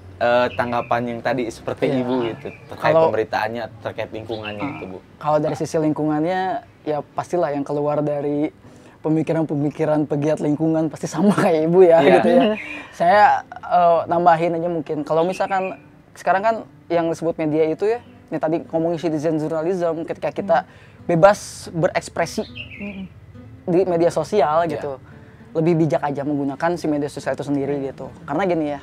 tanggapan yang tadi seperti Ibu gitu, terkait pemberitaannya, terkait lingkungannya itu Bu. Kalau dari sisi lingkungannya, ya pastilah yang keluar dari pemikiran-pemikiran pegiat lingkungan pasti sama kayak Ibu ya, gitu ya. Saya nambahin aja mungkin, kalau misalkan sekarang kan yang disebut media itu ya, ini tadi ngomongin citizen journalism, ketika kita bebas berekspresi di media sosial gitu, lebih bijak aja menggunakan si media sosial itu sendiri gitu. Karena gini ya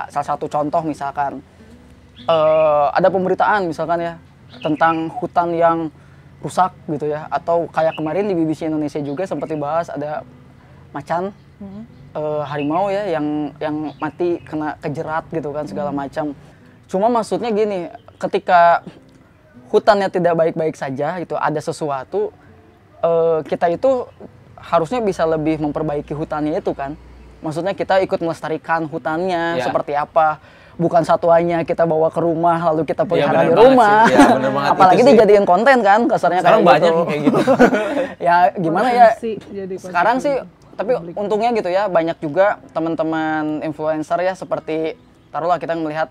salah satu contoh misalkan ada pemberitaan misalkan ya tentang hutan yang rusak gitu ya, atau kayak kemarin di BBC Indonesia juga sempat dibahas ada macan harimau ya yang mati kena kejerat gitu kan segala macam. Cuma maksudnya gini, ketika hutannya tidak baik-baik saja gitu, ada sesuatu kita itu harusnya bisa lebih memperbaiki hutannya itu kan. Maksudnya kita ikut melestarikan hutannya seperti apa. Bukan satuannya kita bawa ke rumah lalu kita pelihara di rumah. Apalagi dijadiin konten kan kasarnya. Sekarang kayak banyak gitu. Kayak gitu. Ya gimana ya. Sekarang sih tapi untungnya gitu ya banyak juga teman-teman influencer ya seperti taruhlah kita melihat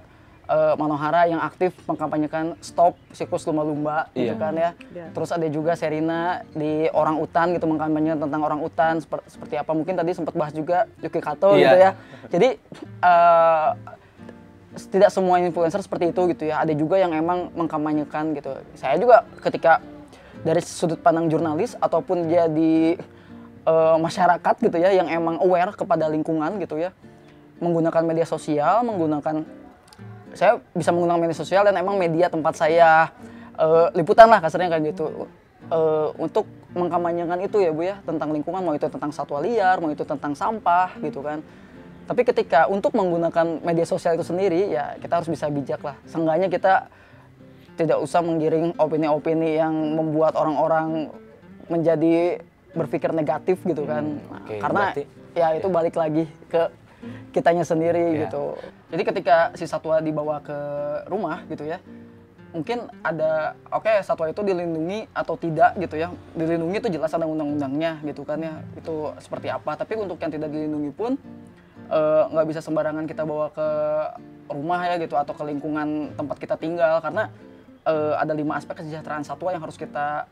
Manohara yang aktif mengkampanyekan stop siklus lumba-lumba gitu kan ya. Terus ada juga Sherina di orang utan gitu mengkampanyekan tentang orang utan seperti apa. Mungkin tadi sempat bahas juga Yuki Kato gitu ya. Jadi tidak semua influencer seperti itu gitu ya. Ada juga yang emang mengkampanyekan gitu. Saya juga ketika dari sudut pandang jurnalis ataupun jadi masyarakat gitu ya yang emang aware kepada lingkungan gitu ya. Menggunakan media sosial, saya bisa menggunakan media sosial dan emang media tempat saya liputan lah kasarnya kayak gitu untuk mengkampanyekan itu ya Bu ya tentang lingkungan, mau itu tentang satwa liar, mau itu tentang sampah gitu kan. Tapi ketika untuk menggunakan media sosial itu sendiri ya kita harus bisa bijak lah. Seenggaknya kita tidak usah menggiring opini-opini yang membuat orang-orang menjadi berpikir negatif gitu kan. Karena ya itu balik lagi ke kitanya sendiri gitu. Jadi ketika si satwa dibawa ke rumah gitu ya, mungkin ada satwa itu dilindungi atau tidak gitu ya. Dilindungi itu jelas ada undang-undangnya gitu kan ya. Itu seperti apa. Tapi untuk yang tidak dilindungi pun nggak bisa sembarangan kita bawa ke rumah ya gitu atau ke lingkungan tempat kita tinggal karena ada 5 aspek kesejahteraan satwa yang harus kita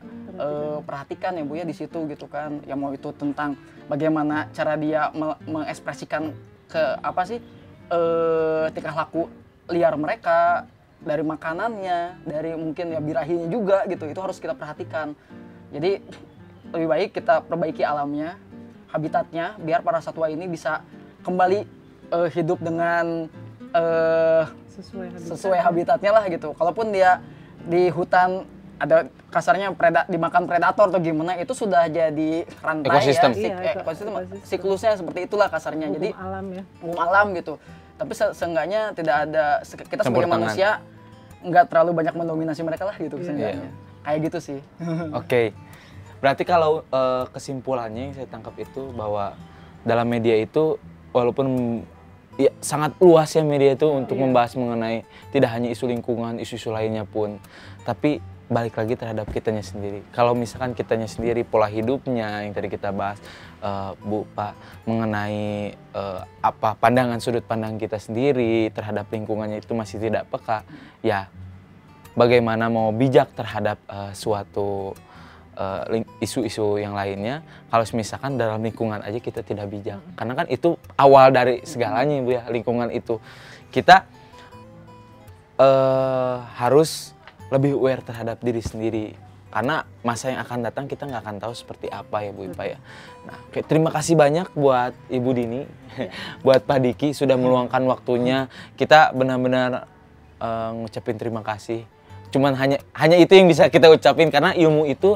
perhatikan ya Bu ya di situ gitu kan. Ya mau itu tentang bagaimana cara dia mengekspresikan ke tingkah laku liar mereka, dari makanannya, dari mungkin ya birahinya juga gitu, itu harus kita perhatikan. Jadi lebih baik kita perbaiki alamnya, habitatnya, biar para satwa ini bisa kembali hidup dengan sesuai habitatnya lah gitu. Kalaupun dia di hutan ada kasarnya dimakan predator atau gimana, itu sudah jadi rantai ekosistem. Ekosistem siklusnya seperti itulah kasarnya. Jadi hukum alam gitu. Tapi seenggaknya tidak ada kita sebagai manusia nggak terlalu banyak mendominasi mereka lah gitu seenggaknya. Kayak gitu sih. Oke. Berarti kalau kesimpulannya yang saya tangkap itu bahwa dalam media itu walaupun ya, sangat luas ya media itu untuk membahas mengenai tidak hanya isu lingkungan, isu-isu lainnya pun. Tapi balik lagi terhadap kitanya sendiri. Kalau misalkan kitanya sendiri, pola hidupnya yang tadi kita bahas, Bu, Pak, mengenai pandangan sudut pandang kita sendiri terhadap lingkungannya itu masih tidak peka, ya bagaimana mau bijak terhadap suatu isu-isu yang lainnya kalau misalkan dalam lingkungan aja kita tidak bijak. Karena kan itu awal dari segalanya Bu ya, lingkungan itu. Kita harus lebih aware terhadap diri sendiri. Karena masa yang akan datang kita nggak akan tahu seperti apa ya Bu Ipa ya. Nah, terima kasih banyak buat Ibu Dini, buat Pak Diki sudah meluangkan waktunya. Kita benar-benar ngucapin terima kasih. Cuman hanya itu yang bisa kita ucapin karena ilmu itu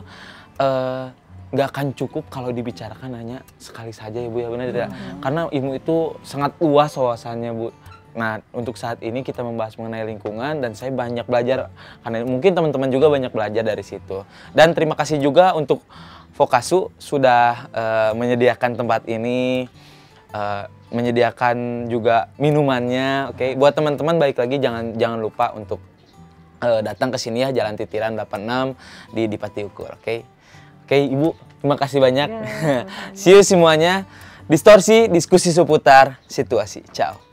nggak akan cukup kalau dibicarakan hanya sekali saja ya Bu ya, benar tidak? Karena ilmu itu sangat luas wawasannya Bu. Nah, untuk saat ini kita membahas mengenai lingkungan dan saya banyak belajar karena mungkin teman-teman juga banyak belajar dari situ. Dan terima kasih juga untuk Vokasu sudah menyediakan tempat ini, menyediakan juga minumannya. Oke, buat teman-teman balik lagi jangan lupa untuk datang ke sini ya, Jalan Titiran 86 di Dipati Ukur. Oke, Ibu, terima kasih banyak. See you semuanya. Distorsi, diskusi seputar situasi. Ciao.